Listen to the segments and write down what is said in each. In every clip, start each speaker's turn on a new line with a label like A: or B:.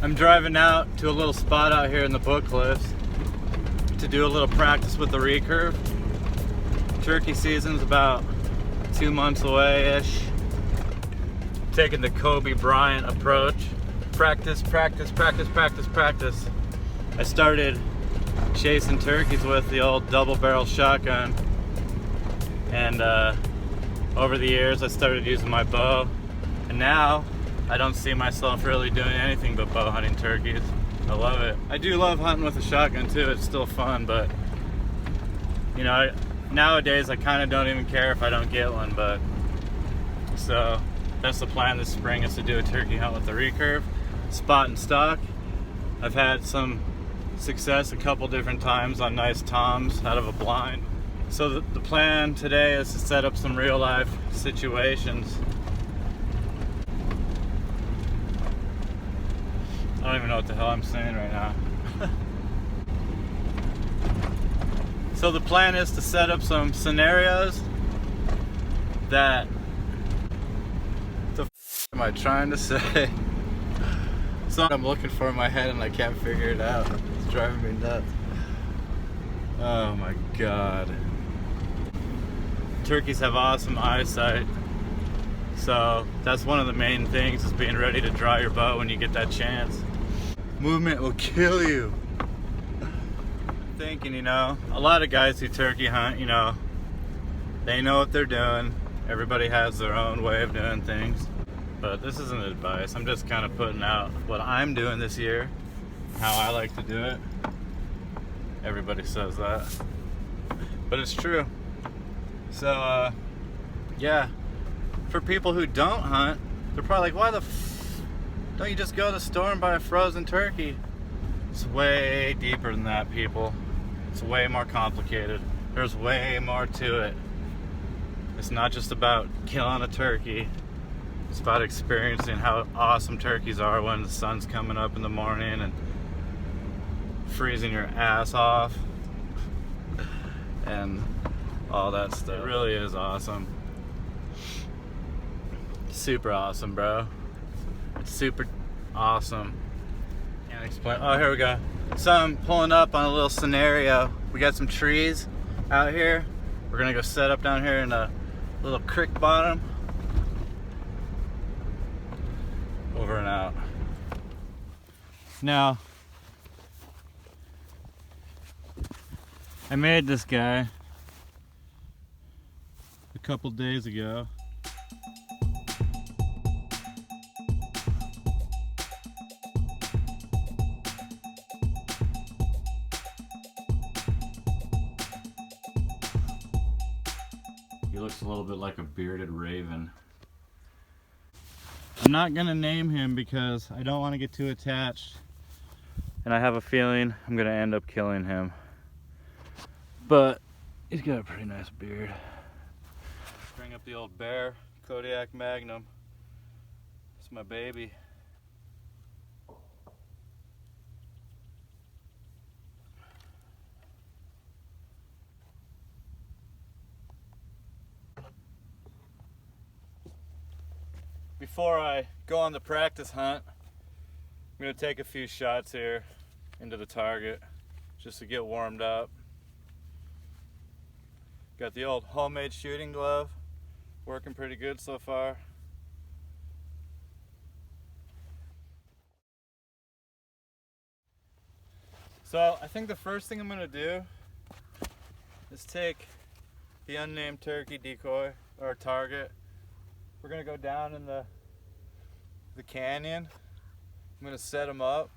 A: I'm driving out to a little spot out here in the Book Cliffs to do a little practice with the recurve. Turkey season's about 2 months away-ish. Taking the Kobe Bryant approach. Practice, practice, practice, practice, practice. I started chasing turkeys with the old double barrel shotgun, and over the years I started using my bow, and now I don't see myself really doing anything but bow hunting turkeys. I love it. I do love hunting with a shotgun too. It's still fun, but you know, nowadays I kind of don't even care if I don't get one. But so that's the plan this spring, is to do a turkey hunt with the recurve, spot and stock. I've had some success a couple different times on nice toms out of a blind. So the plan today is to set up some real life situations. I don't even know what the hell I'm saying right now. So the plan is to set up some scenarios that... What the f am I trying to say? Something I'm looking for in my head and I can't figure it out. It's driving me nuts. Oh my god. Turkeys have awesome eyesight. So that's one of the main things, is being ready to draw your bow when you get that chance. Movement will kill you. Thinking, you know, a lot of guys who turkey hunt, you know, they know what they're doing. Everybody has their own way of doing things. But this isn't advice. I'm just kind of putting out what I'm doing this year, how I like to do it. Everybody says that, but it's true. So, yeah, for people who don't hunt, they're probably like, why the f don't you just go to the store and buy a frozen turkey? It's way deeper than that, people. It's way more complicated. There's way more to it. It's not just about killing a turkey. It's about experiencing how awesome turkeys are when the sun's coming up in the morning and freezing your ass off and all that stuff. It really is awesome. Super awesome, bro. It's super awesome. Can't explain. Oh, here we go. So I'm pulling up on a little scenario. We got some trees out here. We're gonna go set up down here in a little creek bottom. Over and out. Now, I made this guy a couple days ago. He looks a little bit like a bearded raven. I'm not gonna name him because I don't want to get too attached, and I have a feeling I'm gonna end up killing him. But he's got a pretty nice beard. Bring up the old Bear Kodiak Magnum. It's my baby. Before I go on the practice hunt, I'm gonna take a few shots here into the target just to get warmed up. Got the old homemade shooting glove, working pretty good so far. So I think the first thing I'm gonna do is take the unnamed turkey decoy, or target. We're gonna go down in the canyon. I'm gonna set him up,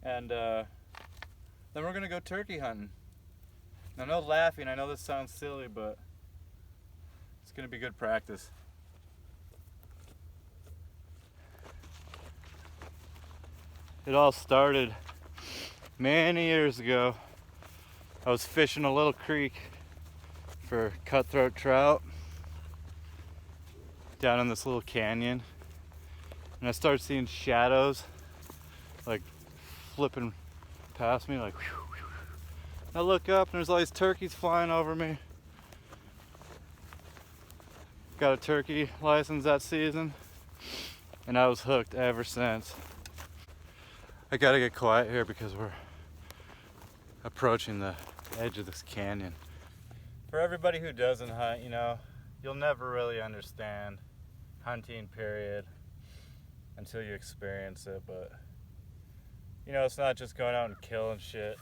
A: and then we're gonna go turkey hunting. Now, no laughing, I know this sounds silly, but it's gonna be good practice. It all started many years ago. I was fishing a little creek for cutthroat trout down in this little canyon, and I started seeing shadows like flipping past me, like whew, whew. I look up and there's all these turkeys flying over me. Got a turkey license that season, and I was hooked ever since. I gotta get quiet here because we're approaching the edge of this canyon. For everybody who doesn't hunt, you know, you'll never really understand hunting, period, until you experience it. But you know, it's not just going out and killing shit.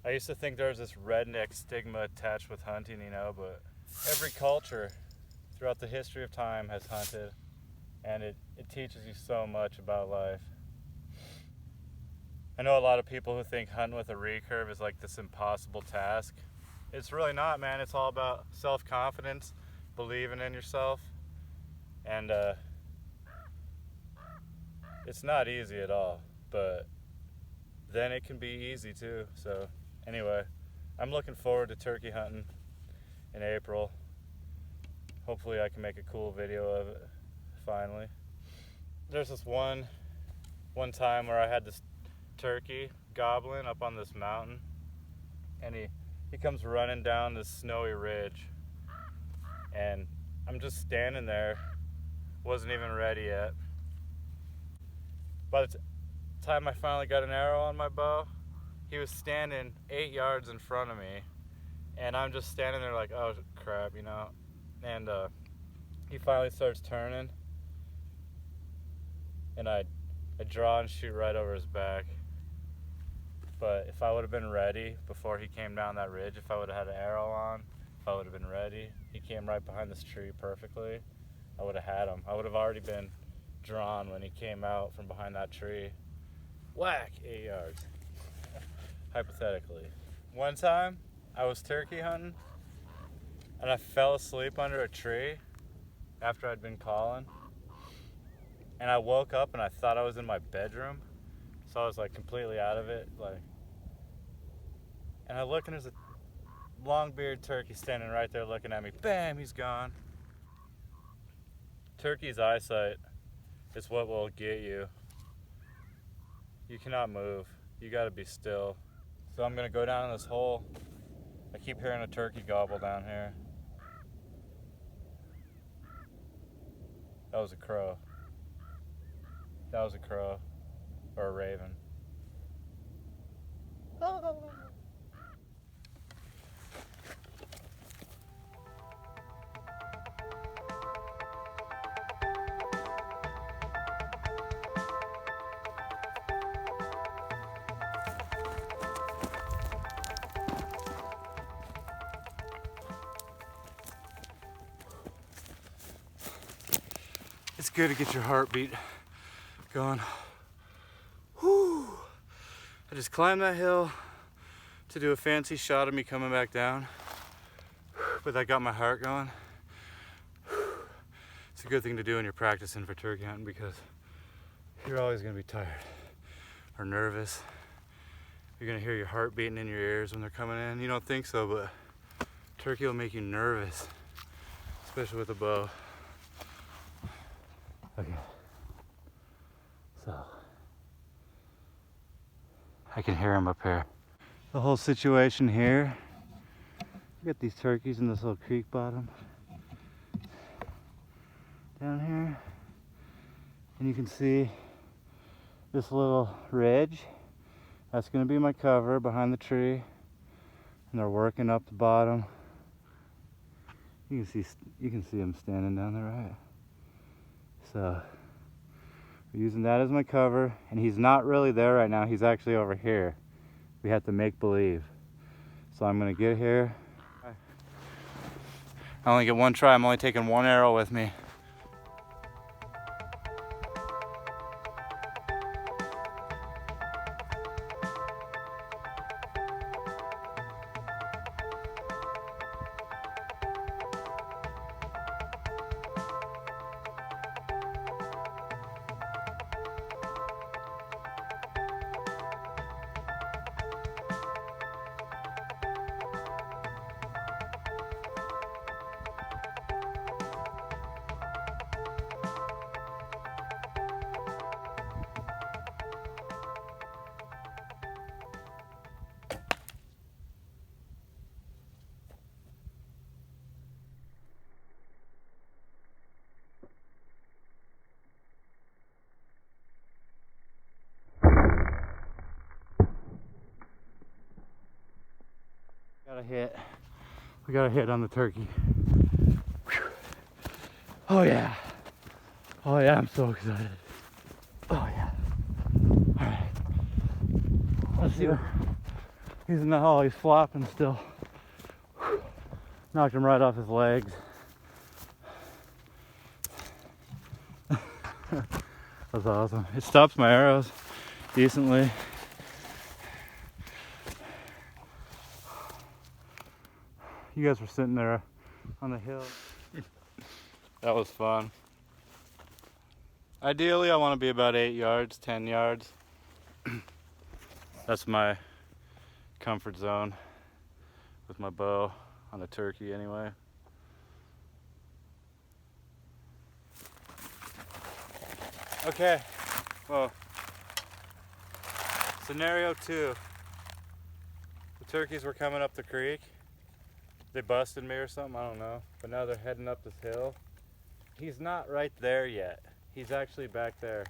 A: I used to think there was this redneck stigma attached with hunting, you know, but every culture throughout the history of time has hunted, and it teaches you so much about life. I know a lot of people who think hunting with a recurve is like this impossible task. It's really not, man. It's all about self-confidence, believing in yourself, and it's not easy at all, but then it can be easy too. So anyway, I'm looking forward to turkey hunting in April. Hopefully I can make a cool video of it finally. There's this one time where I had this turkey gobbling up on this mountain, and he comes running down this snowy ridge, and I'm just standing there, wasn't even ready yet. By the time I finally got an arrow on my bow, he was standing 8 yards in front of me, and I'm just standing there like, oh crap, you know. And he finally starts turning, and I draw and shoot right over his back. But if I would have been ready before he came down that ridge, if I would have had an arrow on, if I would have been ready, he came right behind this tree perfectly, I would have had him. I would have already been drawn when he came out from behind that tree. Whack, 8 yards. Hypothetically. One time, I was turkey hunting, and I fell asleep under a tree after I'd been calling. And I woke up and I thought I was in my bedroom. So I was like completely out of it. And I look, and there's a long-bearded turkey standing right there looking at me. Bam, he's gone. Turkey's eyesight is what will get you. You cannot move. You gotta be still. So I'm gonna go down in this hole. I keep hearing a turkey gobble down here. That was a crow. That was a crow. Or a raven. It's good to get your heartbeat going. Whew. I just climbed that hill to do a fancy shot of me coming back down, but that got my heart going. It's a good thing to do when you're practicing for turkey hunting, because you're always gonna be tired or nervous. You're gonna hear your heart beating in your ears when they're coming in. You don't think so, but turkey will make you nervous, especially with a bow. Okay, so I can hear him up here. The whole situation here, you got these turkeys in this little creek bottom down here, and you can see this little ridge. That's going to be my cover behind the tree, and they're working up the bottom. You can see them standing down there, right? So we're using that as my cover, and he's not really there right now. He's actually over here. We have to make believe. So I'm gonna get here. I only get one try. I'm only taking one arrow with me. Got a hit. We got a hit on the turkey. Whew. Oh yeah. Oh yeah, I'm so excited. Oh yeah. All right. Let's see. He's in the hole. He's flopping still. Whew. Knocked him right off his legs. That's awesome. It stops my arrows decently. You guys were sitting there on the hill. That was fun. Ideally, I want to be about 8 yards, 10 yards. That's my comfort zone with my bow on a turkey anyway. Okay, well, scenario 2. The turkeys were coming up the creek. They busted me or something, I don't know. But now they're heading up this hill. He's not right there yet. He's actually back there.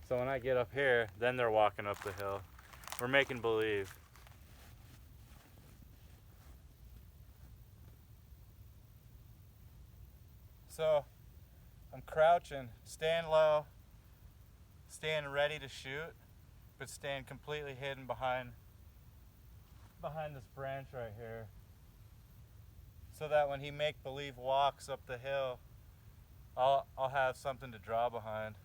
A: So when I get up here, then they're walking up the hill. We're making believe. So I'm crouching, staying low, staying ready to shoot, but staying completely hidden behind this branch right here. So that when he make-believe walks up the hill, I'll have something to draw behind.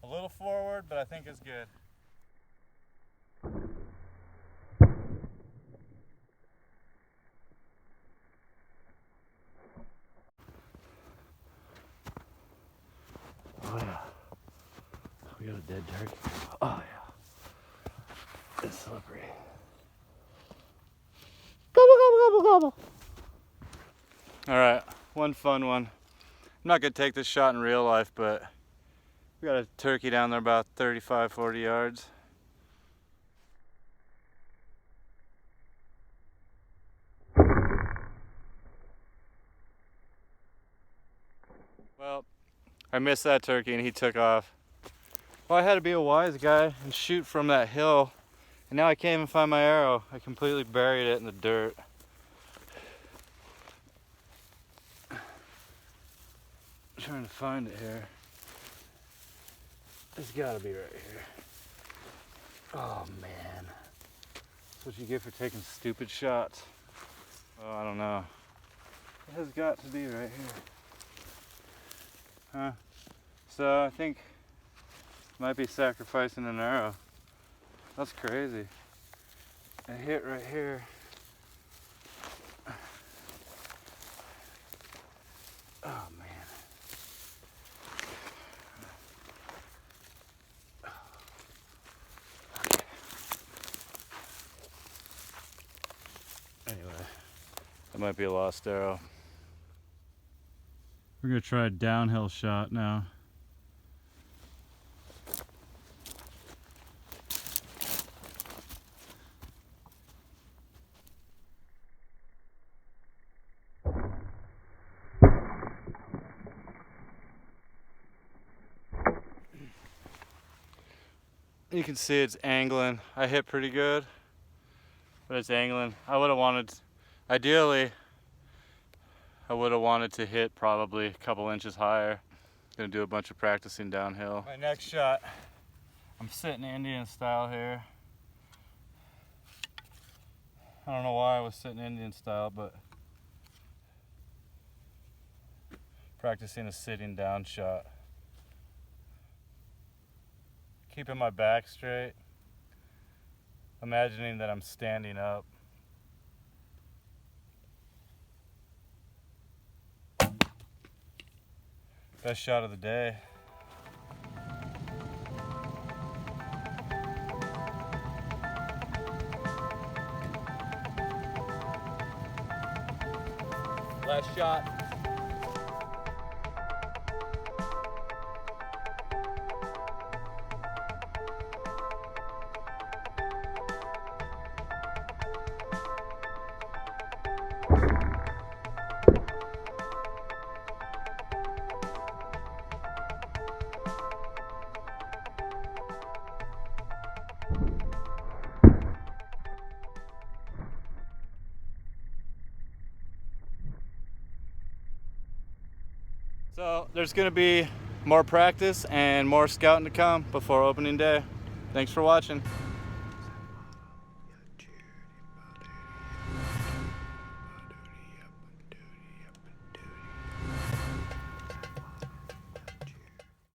A: A little forward, but I think it's good. Oh yeah. We got a dead turkey. Oh yeah. It's slippery. Gobble, gobble, gobble, gobble. Alright, one fun one. I'm not gonna take this shot in real life, but we got a turkey down there about 35, 40 yards. Well, I missed that turkey and he took off. Well, I had to be a wise guy and shoot from that hill, and now I can't even find my arrow. I completely buried it in the dirt. I'm trying to find it here. It's gotta be right here. Oh man. That's what you get for taking stupid shots. Oh, I don't know. It has got to be right here. Huh? So I think might be sacrificing an arrow. That's crazy. It hit right here. Oh man. Anyway, that might be a lost arrow. We're gonna try a downhill shot now. You can see it's angling. I hit pretty good, but it's angling. I would have wanted, ideally, I would have wanted to hit probably a couple inches higher. Gonna do a bunch of practicing downhill. My next shot, I'm sitting Indian style here. I don't know why I was sitting Indian style, but practicing a sitting down shot. Keeping my back straight, imagining that I'm standing up. Best shot of the day. Last shot. So there's going to be more practice and more scouting to come before opening day. Thanks for watching.